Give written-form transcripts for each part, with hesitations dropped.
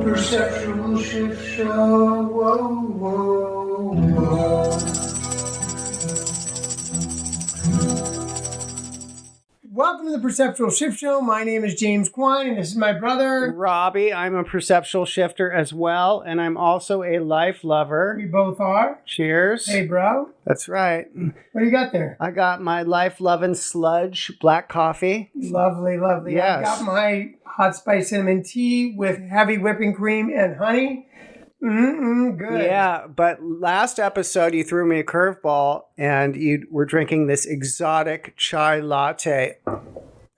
Perceptual Shift Show. Whoa, whoa, whoa. Welcome to the Perceptual Shift Show. My name is James Quine, and this is my brother, Robbie. I'm a perceptual shifter as well, and I'm also a life lover. We both are. Cheers. Hey, bro. That's right. What do you got there? I got my life-loving sludge black coffee. Lovely, lovely. Yes. I got my hot spice cinnamon tea with heavy whipping cream and honey. Good. Yeah, but last episode you threw me a curveball, and you were drinking this exotic chai latte.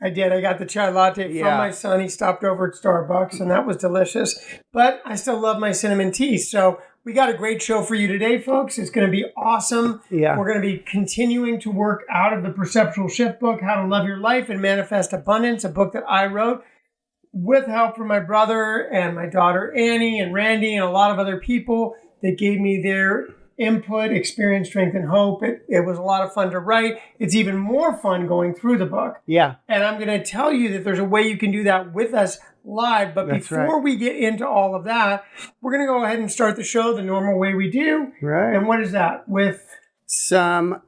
I did. I got the chai latte from my son. He stopped over at Starbucks, and that was delicious. But I still love my cinnamon tea. So we got a great show for you today, folks. It's going to be awesome. Yeah. We're going to be continuing to work out of the Perceptual Shift book, How to Love Your Life and Manifest Abundance, a book that I wrote with help from my brother and my daughter Annie and Randy and a lot of other people that gave me their input, experience, strength, and hope. It was a lot of fun to write. It's even more fun going through the book. Yeah. And I'm going to tell you that there's a way you can do that with us live. But before we get into all of that, we're going to go ahead and start the show the normal way we do. Right. And what is that? With some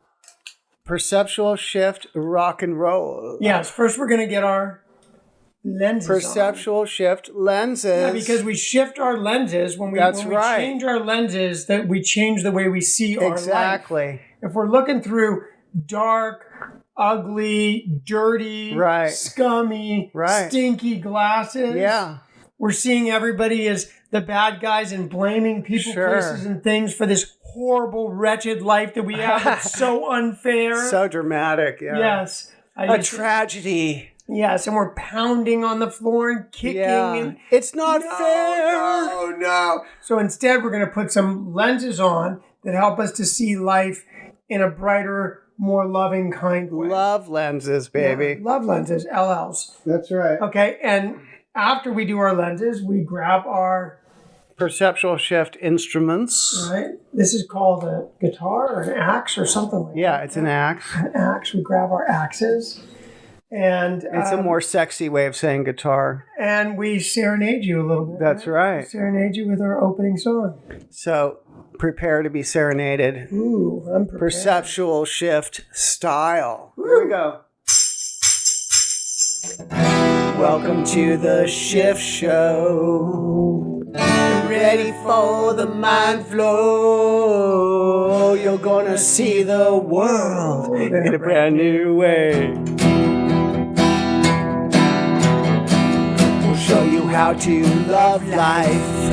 perceptual shift rock and roll. Yes. First, we're going to get our lenses perceptual shift lenses. Yeah, because we shift our lenses when we change our lenses, that we change the way we see our life. Exactly. If we're looking through dark, ugly, dirty, scummy, stinky glasses, we're seeing everybody as the bad guys and blaming people, places, and things for this horrible, wretched life that we have. It's so unfair. So dramatic. Yeah. Yes. A tragedy. Yes, and we're pounding on the floor and kicking. And it's not fair. No. So instead, we're going to put some lenses on that help us to see life in a brighter, more loving, kind way. Love lenses, baby. Yeah, love lenses, LLs. That's right. Okay, and after we do our lenses, we grab our perceptual shift instruments. Right. This is called a guitar or an axe or something like that. Yeah, it's an axe. An axe. We grab our axes. And it's a more sexy way of saying guitar. And we serenade you a little bit. That's right. We serenade you with our opening song. So prepare to be serenaded. Ooh, I'm prepared. Perceptual shift style. Here we go. Welcome to the Shift Show. Ready for the mind flow. You're gonna see the world in a brand new way. Show you how to love life.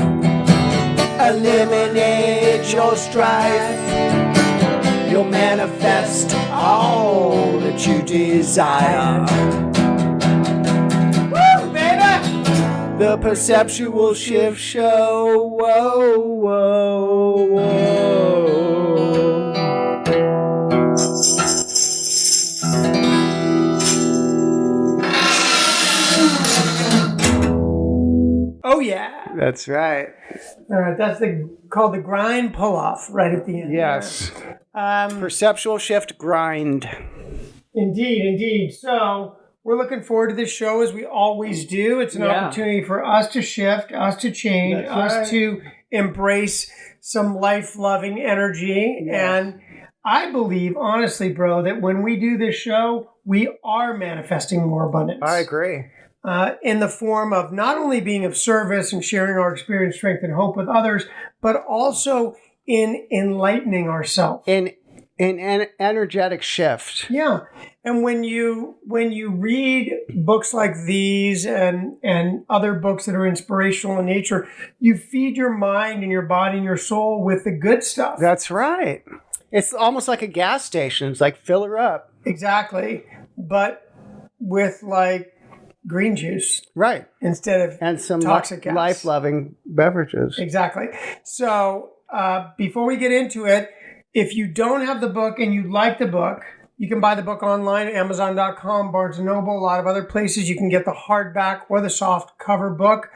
Eliminate your strife. You'll manifest all that you desire. Woo, baby! The Perceptual Shift Show. Whoa, whoa, whoa. Oh, yeah. That's right. All right, that's called the grind pull-off right at the end. Yes. Perceptual shift grind. Indeed. So we're looking forward to this show as we always do. It's an opportunity for us to shift, us to change, to embrace some life-loving energy. Yes. And I believe, honestly, bro, that when we do this show, we are manifesting more abundance. I agree. In the form of not only being of service and sharing our experience, strength, and hope with others, but also in enlightening ourselves. In an energetic shift. Yeah. And when you read books like these and other books that are inspirational in nature, you feed your mind and your body and your soul with the good stuff. That's right. It's almost like a gas station. It's like fill her up. Exactly. But with like green juice. Right. Instead of and some toxic gas. Life-loving beverages. Exactly. So before we get into it, if you don't have the book and you like the book, you can buy the book online at Amazon.com, Barnes & Noble, a lot of other places. You can get the hardback or the soft cover book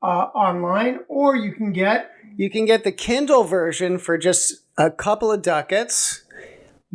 online, or you can get the Kindle version for just a couple of ducats.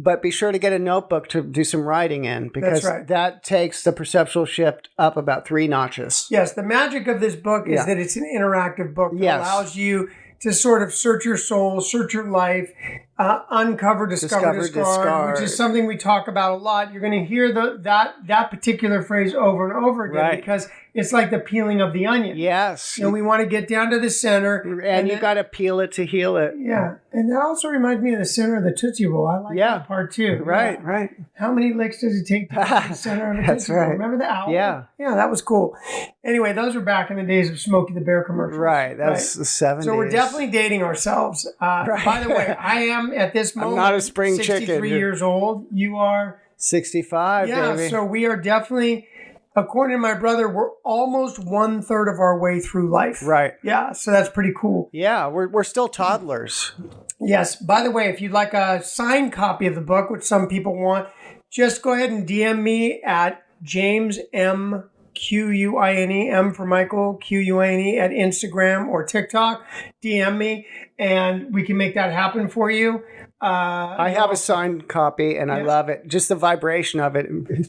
But be sure to get a notebook to do some writing in, because right. that takes the perceptual shift up about 3 notches. Yes, the magic of this book is that it's an interactive book that allows you to sort of search your soul, search your life, uncover, discover, discard, which is something we talk about a lot. You're going to hear that particular phrase over and over again because it's like the peeling of the onion. Yes. We want to get down to the center. And you got to peel it to heal it. Yeah. And that also reminds me of the center of the Tootsie Roll. I like that part too. Right, right. How many licks does it take to get to the center of a Tootsie Roll? Remember the owl? Yeah. Yeah, that was cool. Anyway, those were back in the days of Smokey the Bear commercials. Right. That's the 70s. So we're definitely dating ourselves. By the way, I am at this moment I'm not a spring 63 chicken. years old. You are 65, baby. So we are definitely, according to my brother, we're almost 1/3 of our way through life. Right. Yeah, so that's pretty cool. Yeah, we're still toddlers. Yes. By the way, if you'd like a signed copy of the book, which some people want, just go ahead and DM me at James M. Quine, M for Michael, Quine at Instagram or TikTok. DM me and we can make that happen for you. I have a signed copy and I love it. Just the vibration of it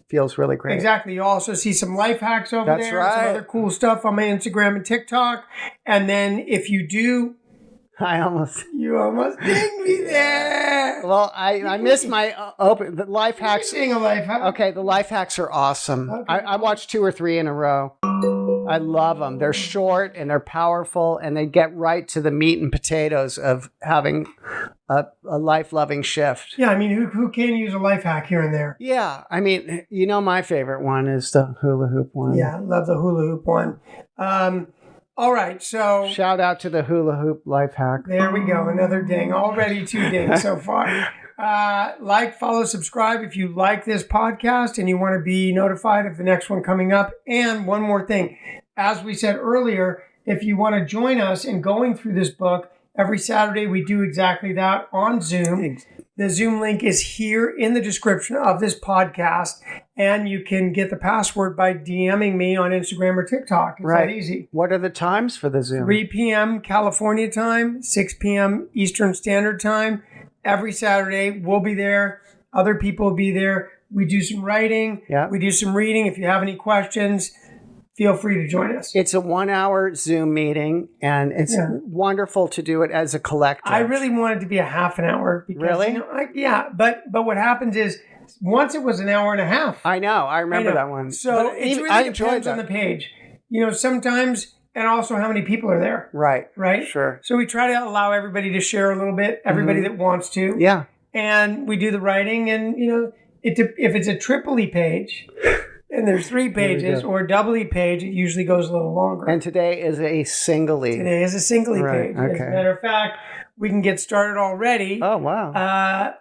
feels really great. Exactly. You also see some life hacks over That's there. right. Some other cool stuff on my Instagram and TikTok. And then if you do... You almost dinged me there. Well, I missed my the life hacks. Seeing a life hack. Okay, the life hacks are awesome. Okay. I watched 2 or 3 in a row. I love them. They're short and they're powerful and they get right to the meat and potatoes of having a life-loving shift. Yeah, I mean, who can use a life hack here and there? Yeah, I mean, my favorite one is the hula hoop one. Yeah, I love the hula hoop one. All right, so... Shout out to the hula hoop life hack. There we go, another ding. Already 2 dings so far. Like, follow, subscribe if you like this podcast and you want to be notified of the next one coming up. And one more thing. As we said earlier, if you want to join us in going through this book, every Saturday we do exactly that on Zoom. The Zoom link is here in the description of this podcast, and you can get the password by DMing me on Instagram or TikTok. It's that easy. What are the times for the Zoom? 3 p.m. California time, 6 p.m. Eastern Standard Time. Every Saturday, we'll be there. Other people will be there. We do some writing. Yeah. We do some reading. If you have any questions, feel free to join us. It's a 1-hour Zoom meeting, and it's wonderful to do it as a collective. I really want it to be a half an hour. Because, really? But what happens is, once it was an hour and a half. I know. I remember that one. So it really depends on the page. Sometimes, and also how many people are there. Right. Right? Sure. So we try to allow everybody to share a little bit, everybody that wants to. Yeah. And we do the writing, and, if it's a triple-y page... And there's 3 pages or a double-y page. It usually goes a little longer. And today is a single-y. Today is a single-y page. Okay. As a matter of fact, we can get started already. Oh, wow.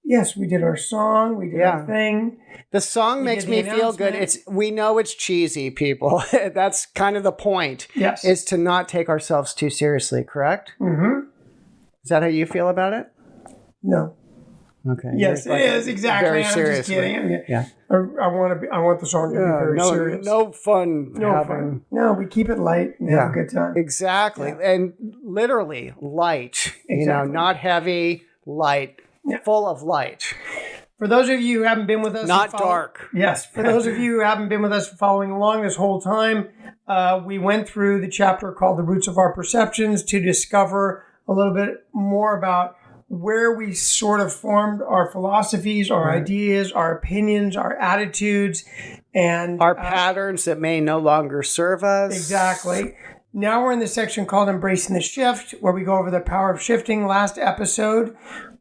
Yes, we did our song. We did our thing. The song makes me feel good. We know it's cheesy, people. That's kind of the point. Yes. Is to not take ourselves too seriously, correct? Mm-hmm. Is that how you feel about it? No. Okay. Yes, it is exactly. Very I'm serious. just kidding. Yeah. I want the song to be very serious. No fun. No, we keep it light and have a good time. Exactly, and literally light. Exactly. Not heavy, light, full of light. For those of you who haven't been with us, not dark. Yes. For those of you who haven't been with us following along this whole time, we went through the chapter called "The Roots of Our Perceptions" to discover a little bit more about where we sort of formed our philosophies, our ideas, our opinions, our attitudes, and our patterns that may no longer serve us. Exactly. Now we're in the section called Embracing the Shift, where we go over the power of shifting. Last episode,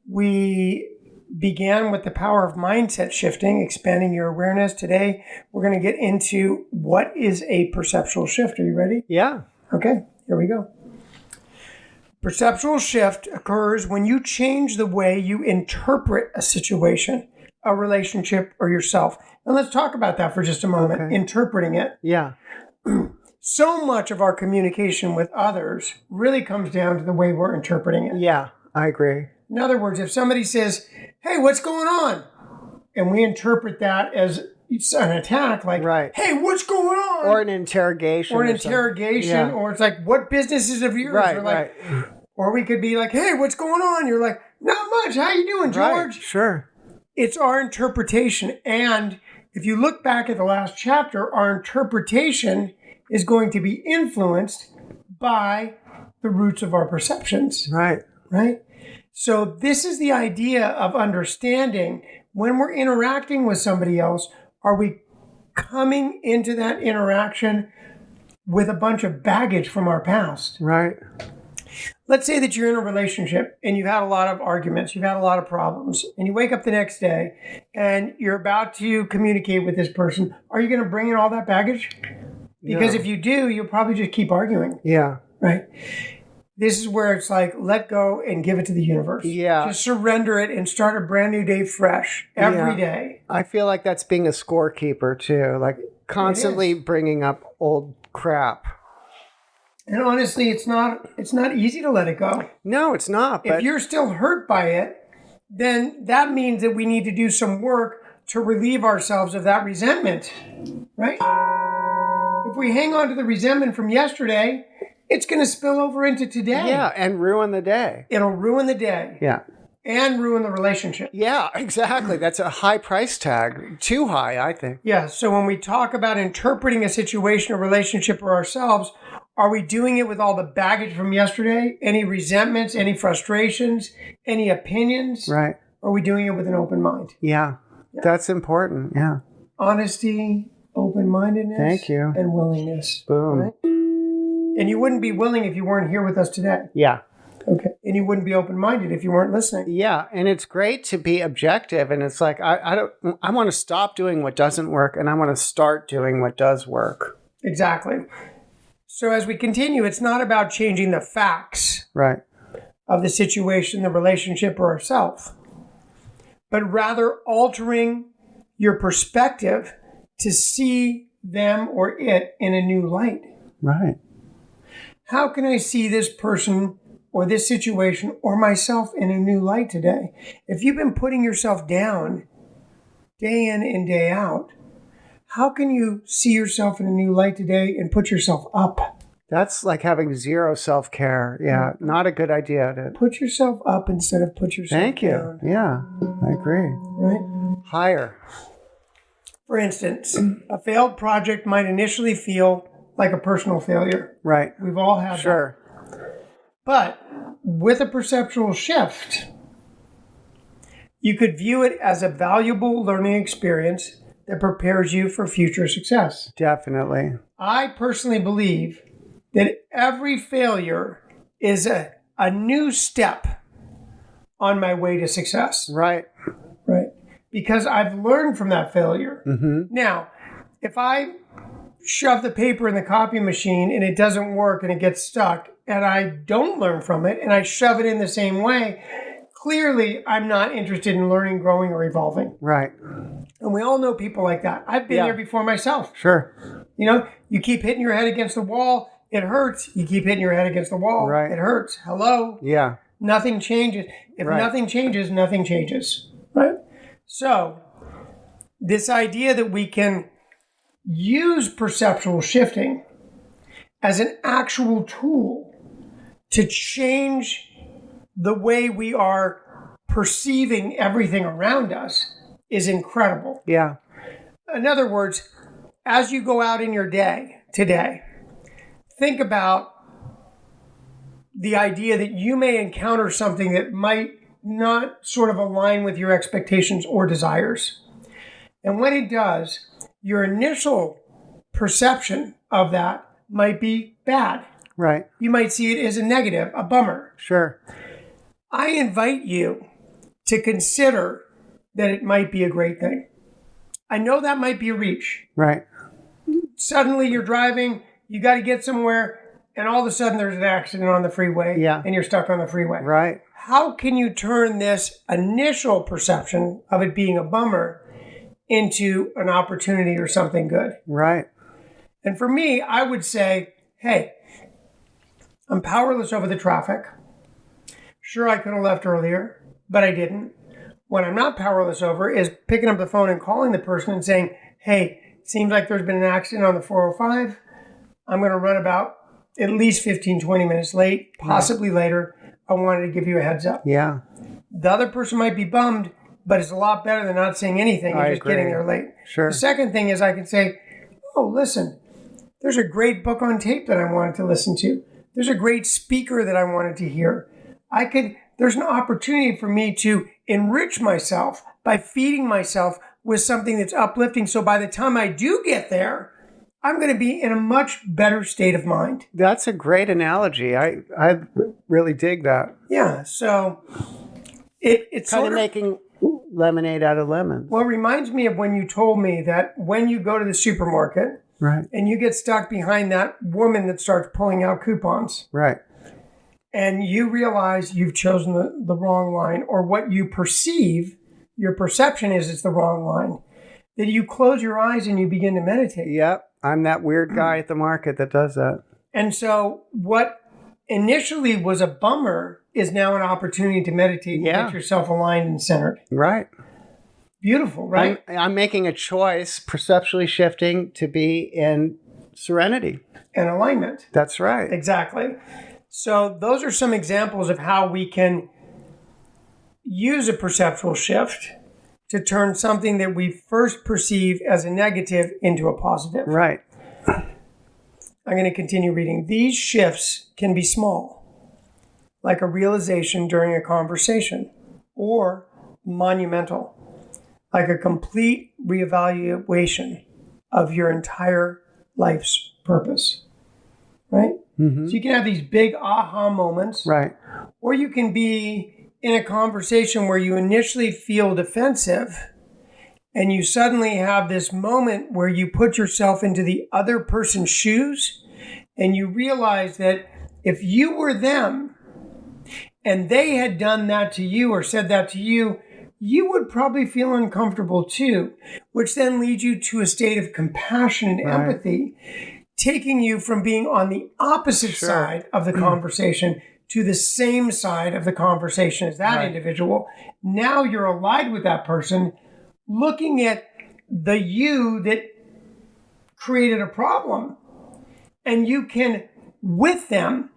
we began with the power of mindset shifting, expanding your awareness. Today, we're going to get into what is a perceptual shift. Are you ready? Yeah. Okay, here we go. Perceptual shift occurs when you change the way you interpret a situation, a relationship, or yourself. And let's talk about that for just a moment, interpreting it. Yeah. So much of our communication with others really comes down to the way we're interpreting it. Yeah, I agree. In other words, if somebody says, "Hey, what's going on?" and we interpret that as an attack, like, "Hey, what's going on?" Or an interrogation. Or it's like, "What business is of yours?" Right, Or we could be like, "Hey, what's going on?" You're like, "Not much. How you doing, George?" Right, sure. it's our interpretation. And if you look back at the last chapter, our interpretation is going to be influenced by the roots of our perceptions. Right. Right? So this is the idea of understanding when we're interacting with somebody else, are we coming into that interaction with a bunch of baggage from our past? Right. Let's say that you're in a relationship and you've had a lot of arguments, you've had a lot of problems, and you wake up the next day and you're about to communicate with this person. Are you going to bring in all that baggage? Because if you do, you'll probably just keep arguing. Yeah. Right? This is where it's like, let go and give it to the universe. Yeah. Just surrender it and start a brand new day fresh every day. I feel like that's being a scorekeeper too, like constantly bringing up old crap. And honestly, it's not easy to let it go. No, it's not. But if you're still hurt by it, then that means that we need to do some work to relieve ourselves of that resentment, right? If we hang on to the resentment from yesterday, it's going to spill over into today. Yeah, and ruin the day. It'll ruin the day. Yeah. And ruin the relationship. Yeah, exactly. That's a high price tag. Too high, I think. Yeah, so when we talk about interpreting a situation, a relationship, or ourselves, are we doing it with all the baggage from yesterday? Any resentments, any frustrations, any opinions? Right. Or are we doing it with an open mind? Yeah. That's important. Yeah. Honesty, open-mindedness. Thank you. And willingness. Boom. Right? And you wouldn't be willing if you weren't here with us today. Yeah. Okay. And you wouldn't be open-minded if you weren't listening. Yeah. And it's great to be objective. And it's like, I want to stop doing what doesn't work and I want to start doing what does work. Exactly. So as we continue, it's not about changing the facts right. of the situation, the relationship, or ourselves, but rather altering your perspective to see them or it in a new light. Right. How can I see this person or this situation or myself in a new light today? If you've been putting yourself down day in and day out, how can you see yourself in a new light today and put yourself up? That's like having zero self-care. Yeah, not a good idea. Put yourself up instead of put yourself Thank you. down. Yeah, I agree. Right? Higher. For instance, a failed project might initially feel like a personal failure. Right. We've all had Sure. that. But with a perceptual shift, you could view it as a valuable learning experience that prepares you for future success. Definitely. I personally believe that every failure is a new step on my way to success. Right. Right. Because I've learned from that failure. Mm-hmm. Now, if I shove the paper in the copy machine and it doesn't work and it gets stuck and I don't learn from it and I shove it in the same way, clearly I'm not interested in learning, growing, or evolving. Right. And we all know people like that. I've been there before myself. Sure. You know, you keep hitting your head against the wall, it hurts. You keep hitting your head against the wall, right. It hurts. Hello? Yeah. Nothing changes. If nothing changes, nothing changes. Right? So, this idea that we can use perceptual shifting as an actual tool to change the way we are perceiving everything around us is incredible. Yeah. In other words, as you go out in your day today, think about the idea that you may encounter something that might not sort of align with your expectations or desires. And when it does, your initial perception of that might be bad. Right. You might see it as a negative, a bummer. Sure. I invite you to consider that it might be a great thing. I know that might be a reach. Right. Suddenly you're driving, you got to get somewhere, and all of a sudden there's an accident on the freeway, and you're stuck on the freeway. Right. How can you turn this initial perception of it being a bummer into an opportunity or something good? Right. And for me, I would say, hey, I'm powerless over the traffic. Sure, I could have left earlier, but I didn't. What I'm not powerless over is picking up the phone and calling the person and saying, hey, seems like there's been an accident on the 405. I'm going to run about at least 15, 20 minutes late, possibly later. I wanted to give you a heads up. Yeah. The other person might be bummed but it's a lot better than not saying anything and I just getting agree. there late. Sure. The second thing is I can say, oh, listen, there's a great book on tape that I wanted to listen to. There's a great speaker that I wanted to hear. There's an opportunity for me to enrich myself by feeding myself with something that's uplifting. So by the time I do get there, I'm going to be in a much better state of mind. That's a great analogy. I really dig that. Yeah. So it's Kind sort of of making lemonade out of lemons. well, it reminds me of when you told me that when you go to the supermarket Right. and you get stuck behind that woman that starts pulling out coupons Right. and you realize you've chosen the wrong line, or what you perceive, your perception is it's the wrong line, that you close your eyes and you begin to meditate. Yep. I'm that weird guy at the market that does that. And so what initially was a bummer is now an opportunity to meditate and get yourself aligned and centered. Right. Beautiful, right? I'm making a choice, perceptually shifting to be in serenity. And alignment. That's right. Exactly. So those are some examples of how we can use a perceptual shift to turn something that we first perceive as a negative into a positive. Right. I'm going to continue reading. These shifts can be small, like a realization during a conversation, or monumental, like a complete reevaluation of your entire life's purpose. Right? Mm-hmm. So you can have these big aha moments, Right. or you can be in a conversation where you initially feel defensive and you suddenly have this moment where you put yourself into the other person's shoes and you realize that if you were them and they had done that to you or said that to you, you would probably feel uncomfortable too, which then leads you to a state of compassion and empathy, taking you from being on the opposite side of the conversation to the same side of the conversation as that individual. Now you're allied with that person, looking at the you that created a problem, and you can, with them,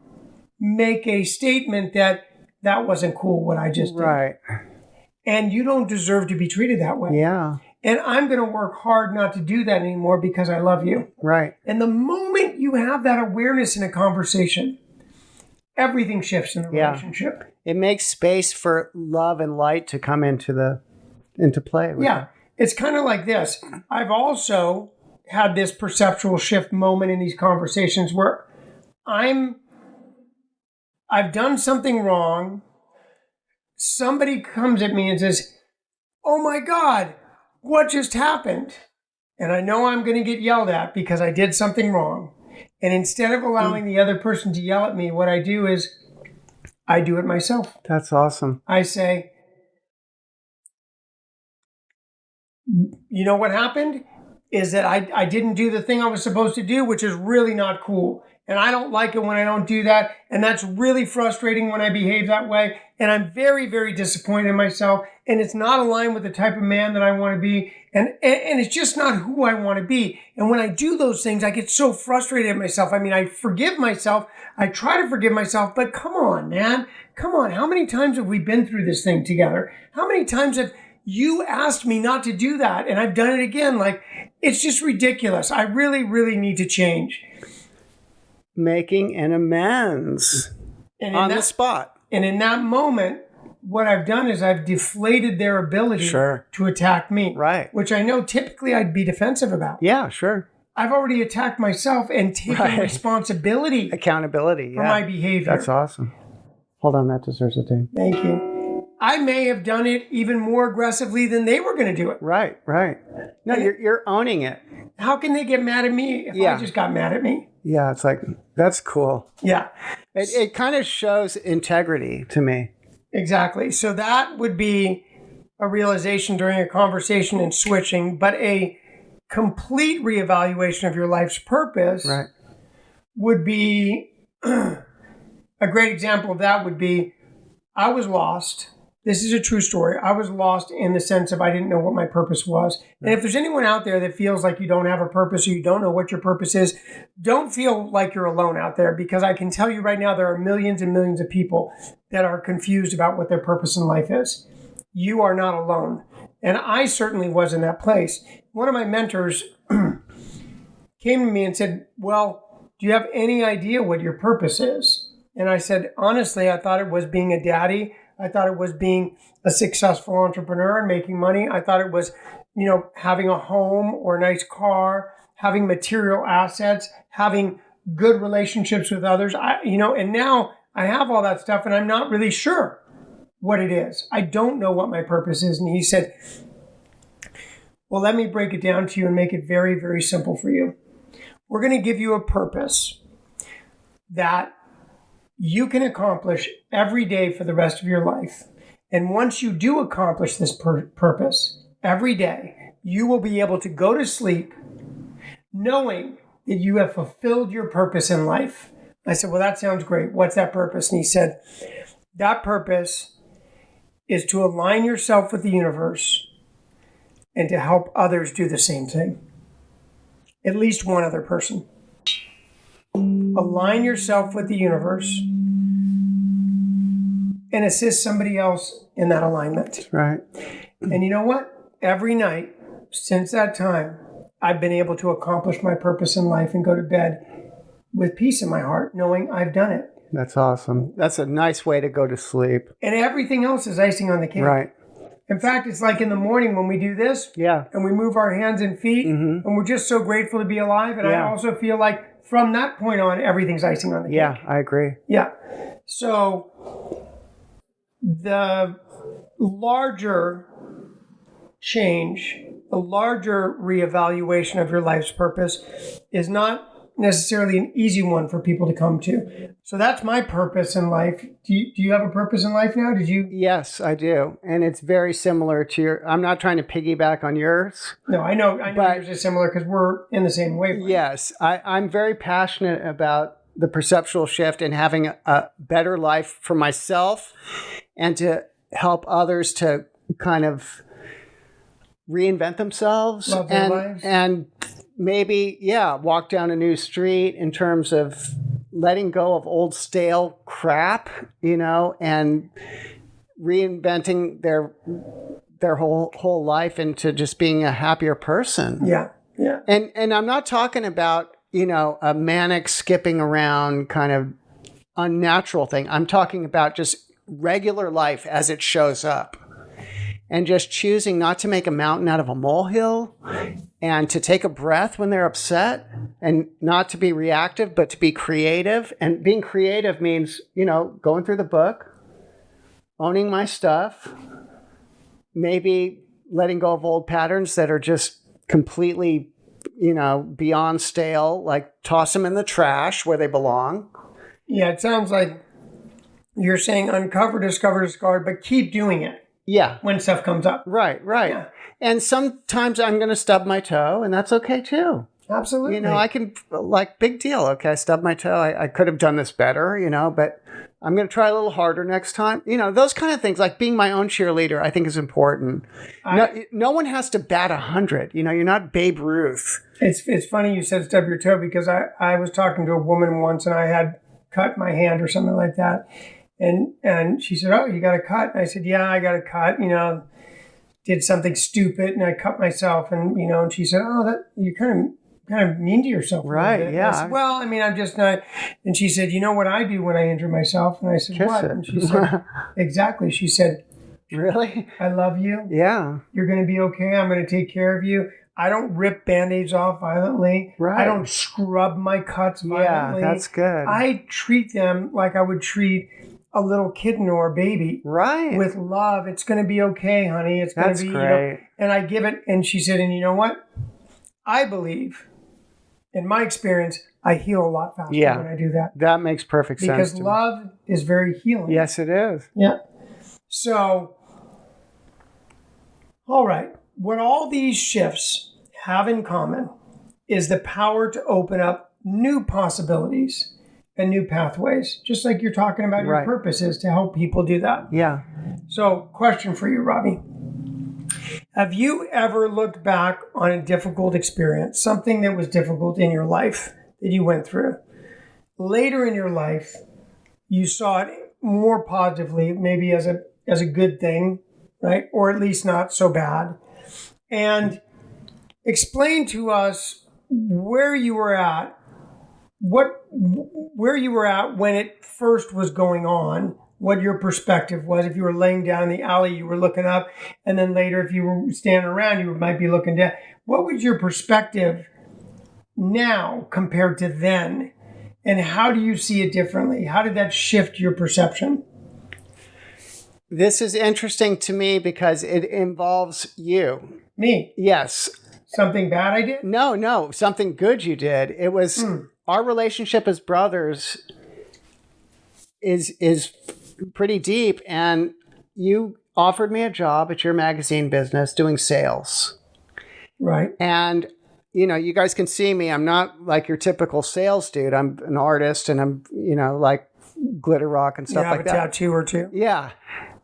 make a statement that wasn't cool what I just did. Right. And you don't deserve to be treated that way. Yeah. And I'm going to work hard not to do that anymore because I love you. Right. And the moment you have that awareness in a conversation, everything shifts in the relationship. It makes space for love and light to come into play. It's kind of like this. I've also had this perceptual shift moment in these conversations where I've done something wrong. Somebody comes at me and says, "Oh my God, what just happened?" And I know I'm going to get yelled at because I did something wrong. And instead of allowing the other person to yell at me, what I do is I do it myself. That's awesome. I say, you know what happened? Is that I didn't do the thing I was supposed to do, which is really not cool. And I don't like it when I don't do that. And that's really frustrating when I behave that way. And I'm very, very disappointed in myself. And it's not aligned with the type of man that I want to be. And it's just not who I want to be. And when I do those things, I get so frustrated at myself. I mean, I forgive myself. I try to forgive myself. But come on, man. Come on. How many times have we been through this thing together? How many times have you asked me not to do that? And I've done it again. Like, it's just ridiculous. I really, really need to change. Making an amends on the spot. And in that moment, what I've done is I've deflated their ability to attack me. Right. Which I know typically I'd be defensive about. Yeah, sure. I've already attacked myself and taken responsibility. Accountability. For my behavior. That's awesome. Hold on, that deserves a ding. Thank you. I may have done it even more aggressively than they were going to do it. Right. No, you're owning it. How can they get mad at me if I just got mad at me? Yeah, it's like, that's cool. Yeah. It kind of shows integrity to me. Exactly. So that would be a realization during a conversation and switching, but a complete reevaluation of your life's purpose would be, a great example of that would be, I was lost. This is a true story. I was lost in the sense of I didn't know what my purpose was. And if there's anyone out there that feels like you don't have a purpose or you don't know what your purpose is, don't feel like you're alone out there, because I can tell you right now there are millions and millions of people that are confused about what their purpose in life is. you are not alone. And I certainly was in that place. One of my mentors came to me and said, well, do you have any idea what your purpose is? And I said, honestly, I thought it was being a daddy. I thought it was being a successful entrepreneur and making money. I thought it was, having a home or a nice car, having material assets, having good relationships with others. And now I have all that stuff and I'm not really sure what it is. I don't know what my purpose is. And he said, well, let me break it down to you and make it very, very simple for you. We're going to give you a purpose that you can accomplish every day for the rest of your life. And once you do accomplish this purpose every day, you will be able to go to sleep knowing that you have fulfilled your purpose in life. I said, well, that sounds great. What's that purpose? And he said, that purpose is to align yourself with the universe and to help others do the same thing. At least one other person. Align yourself with the universe and assist somebody else in that alignment. That's right. And you know what? Every night since that time, I've been able to accomplish my purpose in life and go to bed with peace in my heart, knowing I've done it. That's awesome. That's a nice way to go to sleep. And everything else is icing on the cake. Right. In fact, it's like in the morning when we do this, and we move our hands and feet, and we're just so grateful to be alive. And I also feel like from that point on, everything's icing on the cake. Yeah, I agree. Yeah. So the larger change, the larger reevaluation of your life's purpose is not necessarily an easy one for people to come to. So that's my purpose in life. Do you have a purpose in life now? Did you? Yes, I do. And it's very similar to your, I'm not trying to piggyback on yours. No, I know yours is similar because we're in the same wavelength. Yes, I'm very passionate about the perceptual shift and having a better life for myself and to help others to kind of reinvent themselves. Love their lives. And maybe, walk down a new street in terms of letting go of old stale crap, and reinventing their whole life into just being a happier person. Yeah. Yeah. And I'm not talking about, a manic skipping around kind of unnatural thing. I'm talking about just regular life as it shows up. And just choosing not to make a mountain out of a molehill and to take a breath when they're upset and not to be reactive, but to be creative. And being creative means, going through the book, owning my stuff, maybe letting go of old patterns that are just completely, beyond stale, like toss them in the trash where they belong. Yeah, it sounds like you're saying uncover, discover, discard, but keep doing it. Yeah. When stuff comes up. Right. Yeah. And sometimes I'm going to stub my toe, and that's okay too. Absolutely. I can, big deal. Okay, I stubbed my toe. I could have done this better, but I'm going to try a little harder next time. Those kind of things, like being my own cheerleader, I think is important. No one has to bat 100. You're not Babe Ruth. It's funny you said stub your toe because I was talking to a woman once and I had cut my hand or something like that. And she said, oh, you got a cut? And I said, yeah, I got a cut, did something stupid and I cut myself. And, and she said, oh, that you kind of mean to yourself. Right. Yeah. I said, well, I'm just not. And she said, you know what I do when I injure myself? And I said, kiss what? it. And she said, exactly. She said, really? I love you. Yeah. You're going to be okay. I'm going to take care of you. I don't rip Band-Aids off violently. Right. I don't scrub my cuts violently. Yeah, that's good. I treat them like I would treat a little kitten or a baby. Right. With love. It's going to be okay, honey. It's going to be, great. And I give it, and she said, and you know what? I believe, in my experience, I heal a lot faster when I do that. That makes perfect sense. Because love is very healing. Yes, it is. Yeah. So, all right. What all these shifts have in common is the power to open up new possibilities and new pathways, just like you're talking about your purpose is to help people do that. Yeah. So, question for you, Robbie. Have you ever looked back on a difficult experience, something that was difficult in your life that you went through? Later in your life, you saw it more positively, maybe as a good thing, right? Or at least not so bad. And explain to us where you were at, where you were at when it first was going on, what your perspective was. If you were laying down in the alley, you were looking up, and then later, if you were standing around, you might be looking down. What was your perspective now compared to then? And how do you see it differently? How did that shift your perception? This is interesting to me because it involves you. Me? Yes. Something bad I did? No, something good you did. It was our relationship as brothers is pretty deep, and you offered me a job at your magazine business doing sales. Right. And you guys can see me. I'm not like your typical sales dude. I'm an artist, and I'm like glitter rock and stuff like that. You have a tattoo or two. Yeah.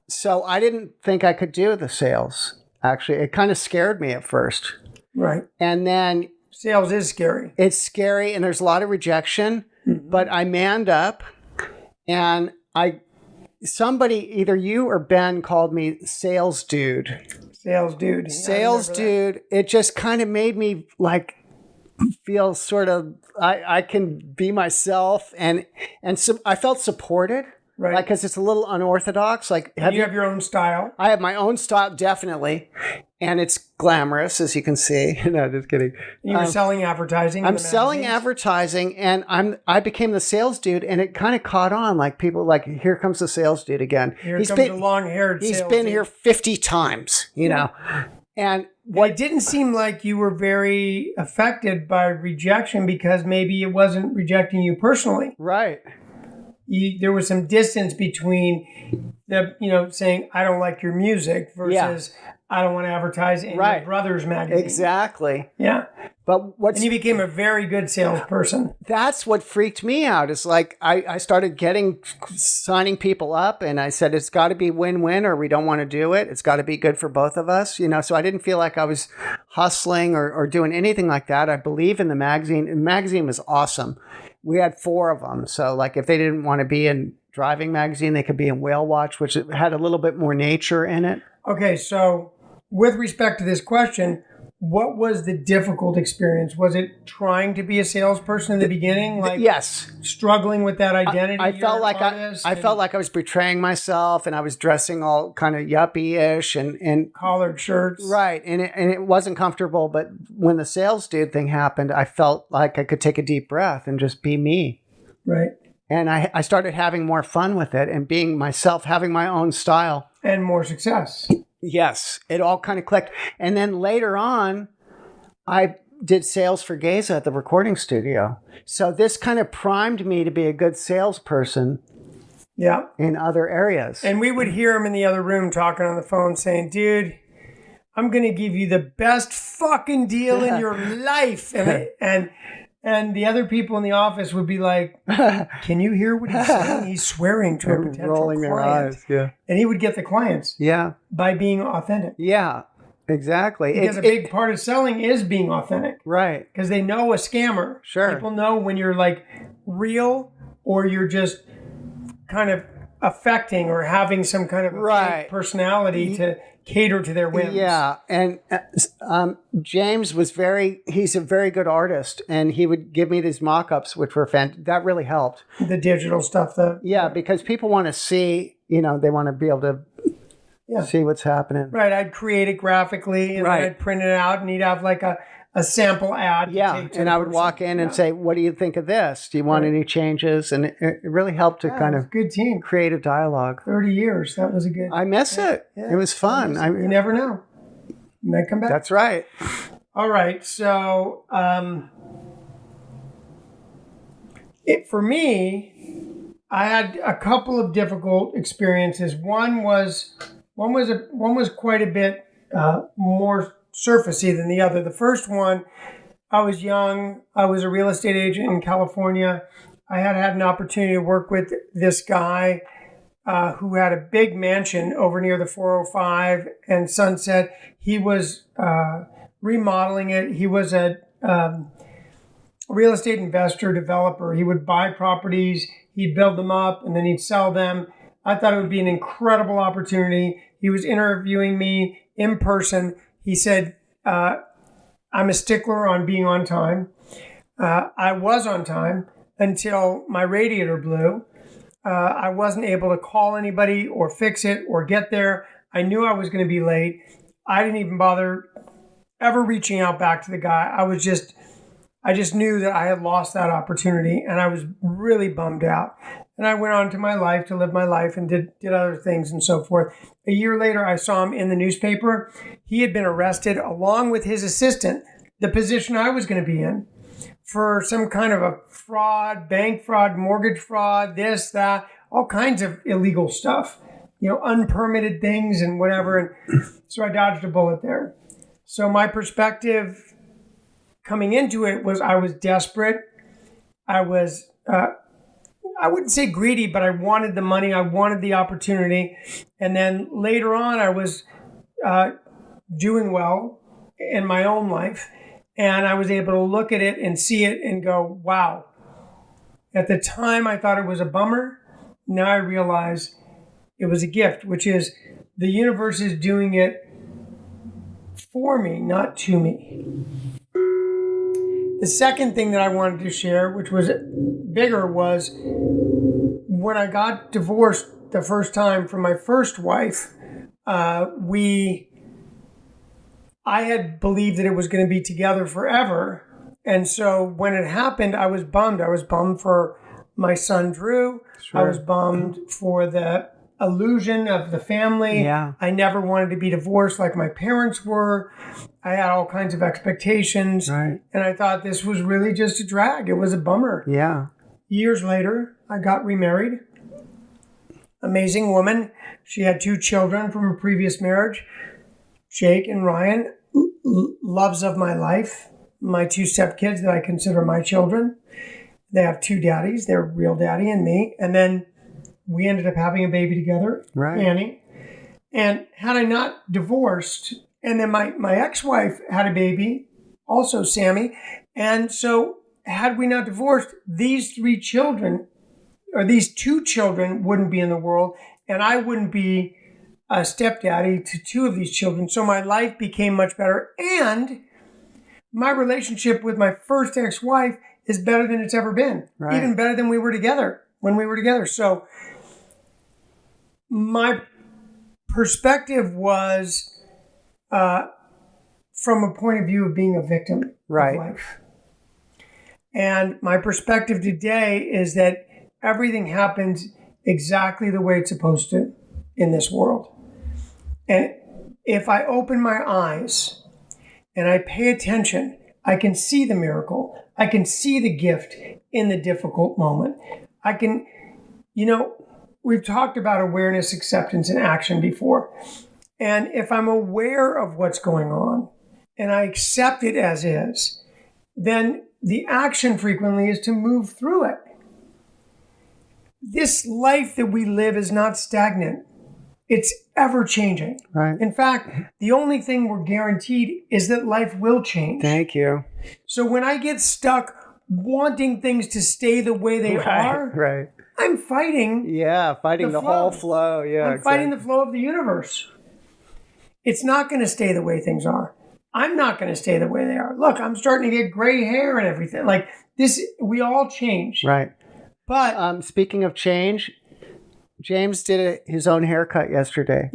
So I didn't think I could do the sales. Actually, it kind of scared me at first. Right. And then sales is scary. It's scary, and there's a lot of rejection, but I manned up, and somebody, either you or Ben, called me sales dude. Sales dude. Sales dude. It just kind of made me like feel sort of, I can be myself, and so I felt supported. Right. Like, because it's a little unorthodox. Like, you have your own style. I have my own style, definitely. And it's glamorous, as you can see. No, just kidding. You were selling advertising. I'm selling advertising, and I became the sales dude, and it kind of caught on. Like, people like, here comes the sales dude again. Here comes the long-haired sales dude. He's been here 50 times, know. And it didn't seem like you were very affected by rejection because maybe it wasn't rejecting you personally. Right. There was some distance between the, saying, I don't like your music versus I don't want to advertise in your brother's magazine. Exactly. Yeah. But and you became a very good salesperson. That's what freaked me out. Is like, I started signing people up, and I said, it's got to be win-win or we don't want to do it. It's got to be good for both of us, so I didn't feel like I was hustling or doing anything like that. I believe in the magazine. The magazine was awesome. We had 4 of them. So like, if they didn't want to be in Driving Magazine, they could be in Whale Watch, which had a little bit more nature in it. Okay. So with respect to this question, what was the difficult experience? Was it trying to be a salesperson in the beginning? Like, yes. Struggling with that identity? I felt like I was betraying myself, and I was dressing all kind of yuppie-ish and collared shirts. Right. And it wasn't comfortable. But when the sales dude thing happened, I felt like I could take a deep breath and just be me. Right. And I started having more fun with it and being myself, having my own style. And more success. Yes, it all kind of clicked. And then later on, I did sales for Geza at the recording studio. So this kind of primed me to be a good salesperson in other areas. And we would hear him in the other room talking on the phone saying, dude, I'm going to give you the best fucking deal in your life. And the other people in the office would be like, can you hear what he's saying? He's swearing to a potential rolling client. Their eyes, yeah. And he would get the clients by being authentic. Yeah, exactly. Because a big part of selling is being authentic. Right. Because they know a scammer. Sure. People know when you're like real or you're just kind of affecting or having some kind of fake personality to cater to their whims. Yeah, and James he's a very good artist, and he would give me these mock-ups, which were fantastic. That really helped. The digital stuff, because people want to see, they want to be able to see what's happening. Right, I'd create it graphically, and then I'd print it out, and he'd have like a sample ad. And I would walk in and say, what do you think of this? Do you want any changes? And it really helped to kind of good team. Create a dialogue. 30 years. That was a good. I miss it. Yeah, it was fun. You never know. You might come back. That's right. All right. So for me, I had a couple of difficult experiences. One was quite a bit more surfacey than the other. The first one, I was young. I was a real estate agent in California. I had an opportunity to work with this guy who had a big mansion over near the 405 and Sunset. He was remodeling it. He was a real estate investor, developer. He would buy properties, he'd build them up, and then he'd sell them. I thought it would be an incredible opportunity. He was interviewing me in person. He said, I'm a stickler on being on time. I was on time until my radiator blew. I wasn't able to call anybody or fix it or get there. I knew I was going to be late. I didn't even bother ever reaching out back to the guy. I just knew that I had lost that opportunity, and I was really bummed out. And I went on to my life to live my life and did other things and so forth. A year later, I saw him in the newspaper. He had been arrested along with his assistant, the position I was going to be in, for some kind of a fraud, bank fraud, mortgage fraud, this, that, all kinds of illegal stuff, unpermitted things and whatever. And so I dodged a bullet there. So my perspective coming into it was I was desperate. I was, I wouldn't say greedy, but I wanted the money. I wanted the opportunity. And then later on, I was doing well in my own life. And I was able to look at it and see it and go, wow. At the time, I thought it was a bummer. Now I realize it was a gift, which is the universe is doing it for me, not to me. The second thing that I wanted to share, which was bigger, was when I got divorced the first time from my first wife, I had believed that it was going to be together forever. And so when it happened, I was bummed. I was bummed for my son, Drew. Sure. I was bummed for the illusion of the family. Yeah. I never wanted to be divorced like my parents were. I had all kinds of expectations. Right. And I thought this was really just a drag. It was a bummer. Yeah. Years later, I got remarried. Amazing woman. She had 2 children from a previous marriage. Jake and Ryan, loves of my life. My 2 stepkids that I consider my children. They have 2 daddies. They're real daddy and me. And then we ended up having a baby together, right. Annie. And had I not divorced, and then my ex-wife had a baby, also Sammy. And so had we not divorced, these 3 children, or these 2 children wouldn't be in the world, and I wouldn't be a stepdaddy to 2 of these children. So my life became much better. And my relationship with my first ex-wife is better than it's ever been. Right. Even better than when we were together. So my perspective was from a point of view of being a victim right. of life. And my perspective today is that everything happens exactly the way it's supposed to in this world. And if I open my eyes and I pay attention, I can see the miracle. I can see the gift in the difficult moment. I can, we've talked about awareness, acceptance, and action before. And if I'm aware of what's going on and I accept it as is, then the action frequently is to move through it. This life that we live is not stagnant. It's ever changing. Right. In fact, the only thing we're guaranteed is that life will change. Thank you. So when I get stuck wanting things to stay the way they are, right. I'm fighting. Yeah, fighting the whole flow. Yeah, I'm fighting the flow of the universe. It's not going to stay the way things are. I'm not going to stay the way they are. Look, I'm starting to get gray hair and everything. Like this, we all change. Right. But speaking of change, James did his own haircut yesterday.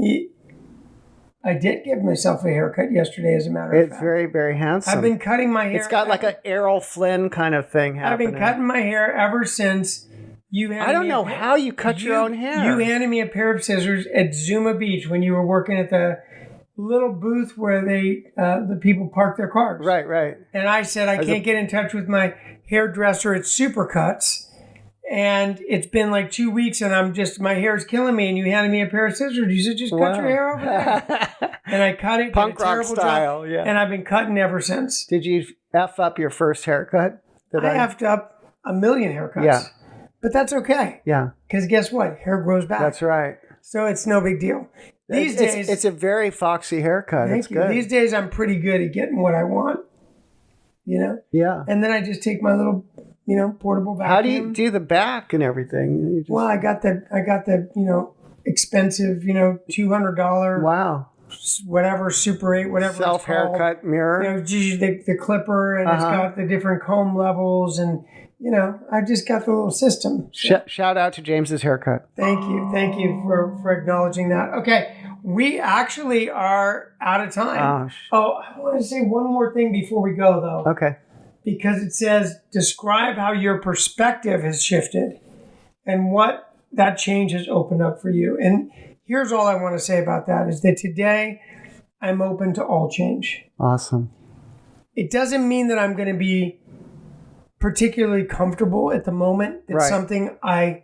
I did give myself a haircut yesterday, as a matter of fact. It's very, very handsome. I've been cutting my hair. It's got like an Errol Flynn kind of thing happening. I've been cutting my hair ever since you handed me. I don't know how you cut your own hair. You handed me a pair of scissors at Zuma Beach when you were working at the little booth where the people park their cars. Right, right. And I said, I can't get in touch with my hairdresser at Supercuts. And it's been like 2 weeks and my hair's killing me. And you handed me a pair of scissors. You said, just cut your hair over there. And I cut it. Punk rock style, yeah. And I've been cutting ever since. Did you F up your first haircut? I effed up a million haircuts. Yeah. But that's okay. Yeah. Because guess what? Hair grows back. That's right. So it's no big deal. These days... It's a very foxy haircut. Thank you. Good. These days I'm pretty good at getting what I want. Yeah. And then I just take my little... portable vacuum. How do you do the back and everything? Well, I got the expensive, $200 Wow. whatever Super 8, whatever Self it's called. haircut mirror. The clipper, and it's got the different comb levels, and I just got the little system. Shout out to James's haircut. Thank you for acknowledging that. Okay, we actually are out of time. I want to say one more thing before we go, though. Okay. Because it says, describe how your perspective has shifted and what that change has opened up for you. And here's all I want to say about that is that today I'm open to all change. Awesome. It doesn't mean that I'm going to be particularly comfortable at the moment that something I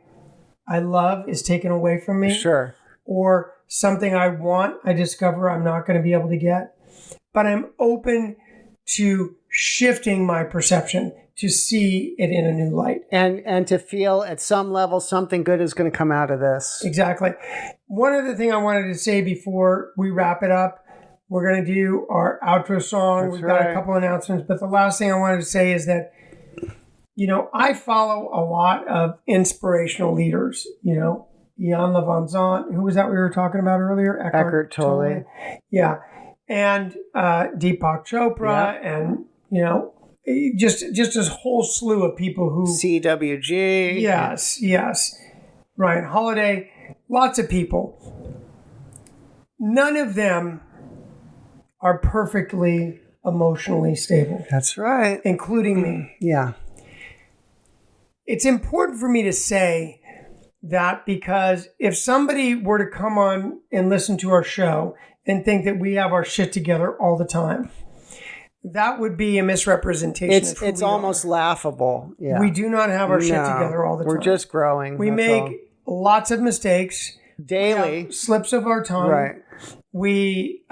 love is taken away from me. Sure. Or something I want, I discover I'm not going to be able to get. But I'm open to shifting my perception to see it in a new light. And to feel at some level something good is going to come out of this. Exactly. One other thing I wanted to say before we wrap it up, we're going to do our outro song. We've got a couple announcements, but the last thing I wanted to say is that, I follow a lot of inspirational leaders, Jan Levanzant, who was that we were talking about earlier? Eckhart Tolle. Yeah. And Deepak Chopra, and, just this whole slew of people who... CWG. Yes. Ryan Holiday, lots of people. None of them are perfectly emotionally stable. That's right. Including me. Yeah. It's important for me to say that because if somebody were to come on and listen to our show and think that we have our shit together all the time, that would be a misrepresentation. It's almost laughable. Yeah. We do not have our shit together all the time. We're just growing. We make lots of mistakes. Daily. Slips of our tongue. Right. We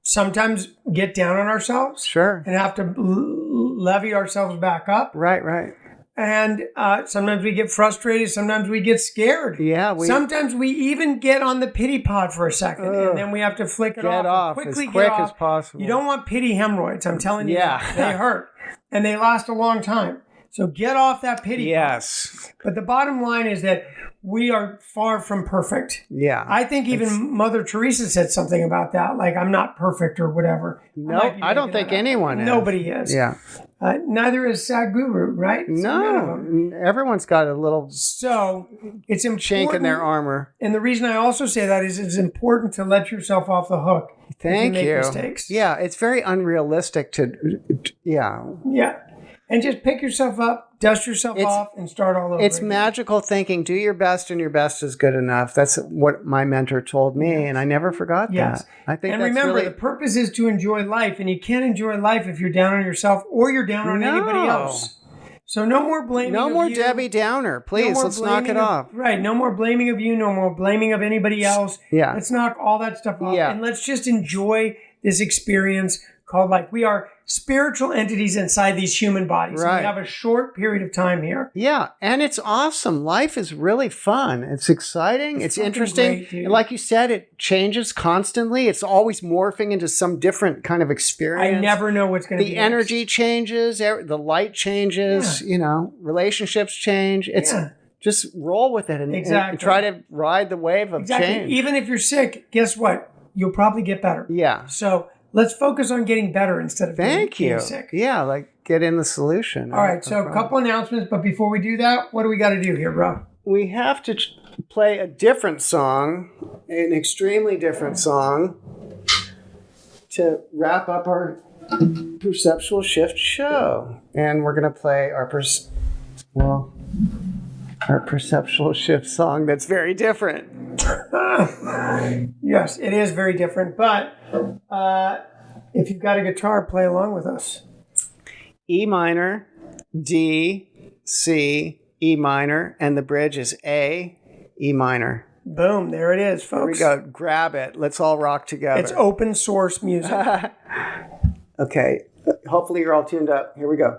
sometimes get down on ourselves. Sure. And have to levy ourselves back up. Right. And sometimes we get frustrated. Sometimes we get scared. Yeah. Sometimes we even get on the pity pod for a second, and then we have to flick it off. Quickly as quick as possible. You don't want pity hemorrhoids. I'm telling you. Yeah. They hurt, and they last a long time. So get off that pity. Yes. But the bottom line is that we are far from perfect. Yeah. I think even Mother Teresa said something about that, like I'm not perfect or whatever. No, I don't think anyone is. Nobody is. Yeah. Neither is Sadhguru, right? No. Everyone's got a little so it's important, chink in their armor. And the reason I also say that is it's important to let yourself off the hook. Thank if you. Make mistakes. Yeah, it's very unrealistic to. Yeah. And just pick yourself up, dust yourself off, and start all over. It's again. Magical thinking. Do your best, and your best is good enough. That's what my mentor told me, and I never forgot that. I think. And remember, the purpose is to enjoy life, and you can't enjoy life if you're down on yourself or you're down on anybody else. So no more blaming. No more you. Debbie Downer, please. Let's knock it off. Right. No more blaming of you. No more blaming of anybody else. Yeah. Let's knock all that stuff off, Yeah. and let's just enjoy this experience called life. We are spiritual entities inside these human bodies. Right. We have a short period of time here. Yeah, and it's awesome. Life is really fun. It's exciting. It's interesting. Great, and like you said, it changes constantly. It's always morphing into some different kind of experience. I never know what's going to be The energy changes. The light changes. Yeah. Relationships change. It's just roll with it and try to ride the wave of change. Even if you're sick, guess what? You'll probably get better. Yeah. So let's focus on getting better instead of getting sick. Yeah, get in the solution. All right, so a couple announcements, but before we do that, what do we got to do here, bro? We have to play a different song, an extremely different song, to wrap up our Perceptual Shift show. And we're going to play our Perceptual Shift song that's very different. Yes, it is very different, but if you've got a guitar, play along with us. E minor, D, C, E minor, and the bridge is A, E minor. Boom, there it is, folks. Here we go. Grab it. Let's all rock together. It's open source music. Okay. Hopefully you're all tuned up. Here we go.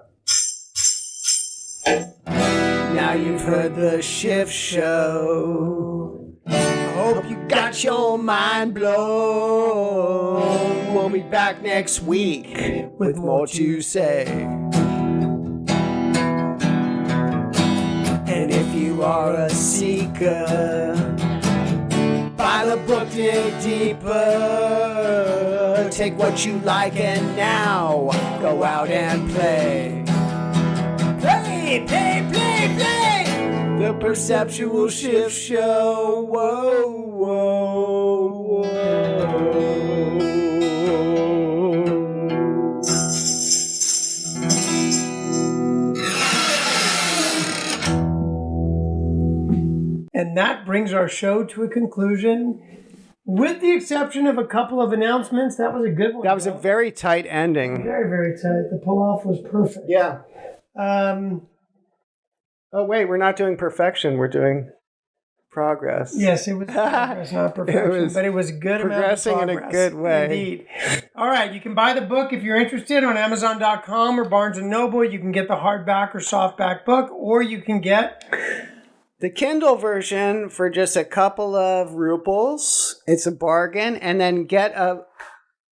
Now you've heard the Shift Show. Hope you got your mind blown. We'll be back next week with more to say. And if you are a seeker, Buy the book, dig deeper. Take what you like and now go out and play. Play, play, play, play. The Perceptual Shift Show. Whoa, whoa, whoa. And that brings our show to a conclusion. With the exception of a couple of announcements, that was a good one. That was a very tight ending. Very, very tight. The pull-off was perfect. Yeah. Oh, wait, we're not doing perfection. We're doing progress. Yes, it was progress, not perfection, but it was a good amount of progress. Progressing in a good way. Indeed. All right, you can buy the book if you're interested on Amazon.com or Barnes & Noble. You can get the hardback or softback book, or you can get the Kindle version for just a couple of ruples. It's a bargain. And then get a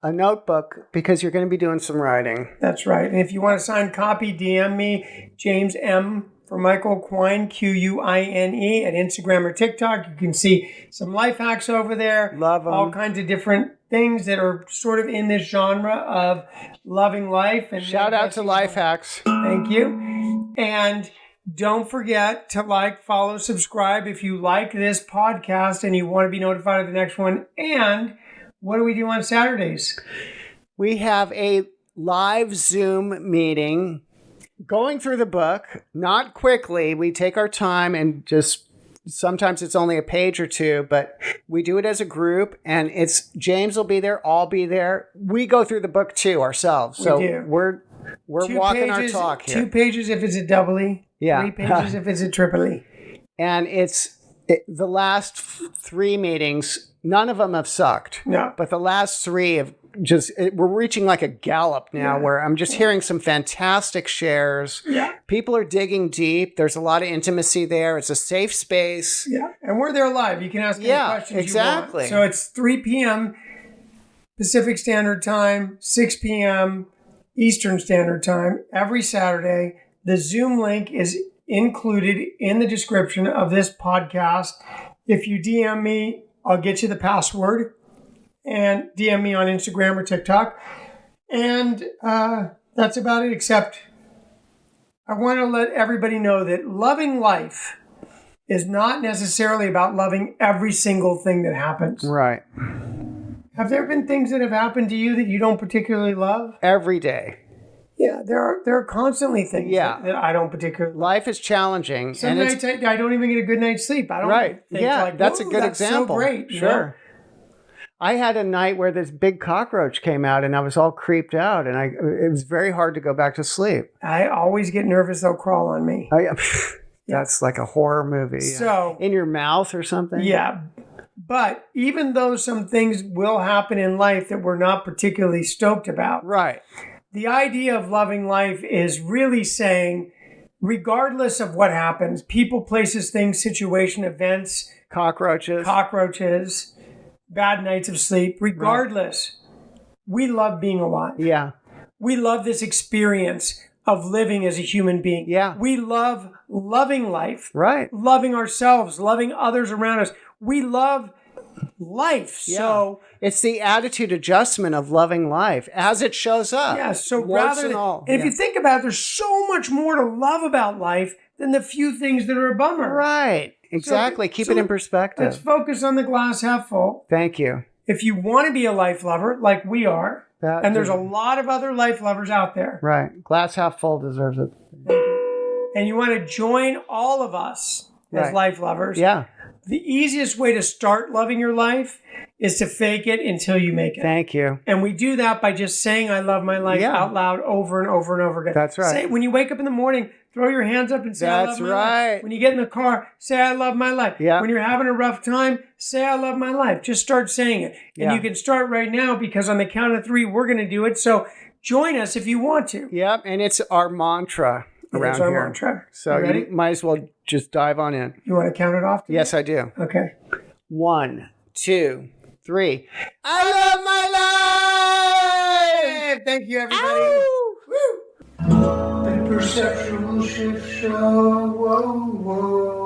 notebook because you're going to be doing some writing. That's right. And if you want a signed copy, DM me, James M. for Michael Quine, Quine, at Instagram or TikTok. You can see some life hacks over there. Love them. All kinds of different things that are sort of in this genre of loving life. And shout out to Life Hacks. Thank you. And don't forget to like, follow, subscribe if you like this podcast and you want to be notified of the next one. And what do we do on Saturdays? We have a live Zoom meeting going through the book, not quickly. We take our time and just sometimes it's only a page or two, but we do it as a group and it's James will be there, I'll be there. We go through the book too ourselves. So we're walking our talk here. 2 pages if it's a double E. Yeah. 3 pages if it's a triple E. And the last 3 meetings, none of them have sucked. No. But the last 3 have we're reaching like a gallop now where I'm just hearing some fantastic shares. Yeah. People are digging deep. There's a lot of intimacy there. It's a safe space. Yeah. And we're there live. You can ask any questions exactly. you want. So it's 3 p.m. Pacific Standard Time, 6 p.m. Eastern Standard Time every Saturday. The Zoom link is included in the description of this podcast. If you DM me, I'll get you the password. And DM me on Instagram or TikTok. And that's about it, except I want to let everybody know that loving life is not necessarily about loving every single thing that happens. Right. Have there been things that have happened to you that you don't particularly love? Every day. Yeah, there are constantly things that I don't particularly love. Life is challenging. Some nights I don't even get a good night's sleep. I don't think like, that's a good example. So great. Sure. You know? I had a night where this big cockroach came out and I was all creeped out and it was very hard to go back to sleep. I always get nervous they'll crawl on me. That's like a horror movie. So in your mouth or something? Yeah. But even though some things will happen in life that we're not particularly stoked about. Right. The idea of loving life is really saying, regardless of what happens, people, places, things, situation, events, cockroaches, bad nights of sleep, regardless, we love being alive. Yeah. We love this experience of living as a human being. Yeah. We love loving life. Right. Loving ourselves, loving others around us. We love life. Yeah. So it's the attitude adjustment of loving life as it shows up. Yeah. So rather than all. And if you think about it, there's so much more to love about life than the few things that are a bummer. Right. Exactly. Keep it in perspective. Let's focus on the glass half full. Thank you. If you want to be a life lover like we are, and there's a lot of other life lovers out there. Right. Glass half full deserves it. Thank you. And you want to join all of us as life lovers. Yeah. The easiest way to start loving your life is to fake it until you make it. Thank you. And we do that by just saying I love my life out loud over and over and over again. That's right. Say, when you wake up in the morning, throw your hands up and say I love my life. When you get in the car, say I love my life. Yeah. When you're having a rough time, say I love my life. Just start saying it. And you can start right now because on the count of 3, we're going to do it. So join us if you want to. Yep. And it's our mantra around here. Our mantra. So you might as well just dive on in. You want to count it off? Yes, I do. Okay. 1, 2, 3. I love my life! Thank you, everybody. Woo! The Perceptual Shift Show. Whoa, whoa.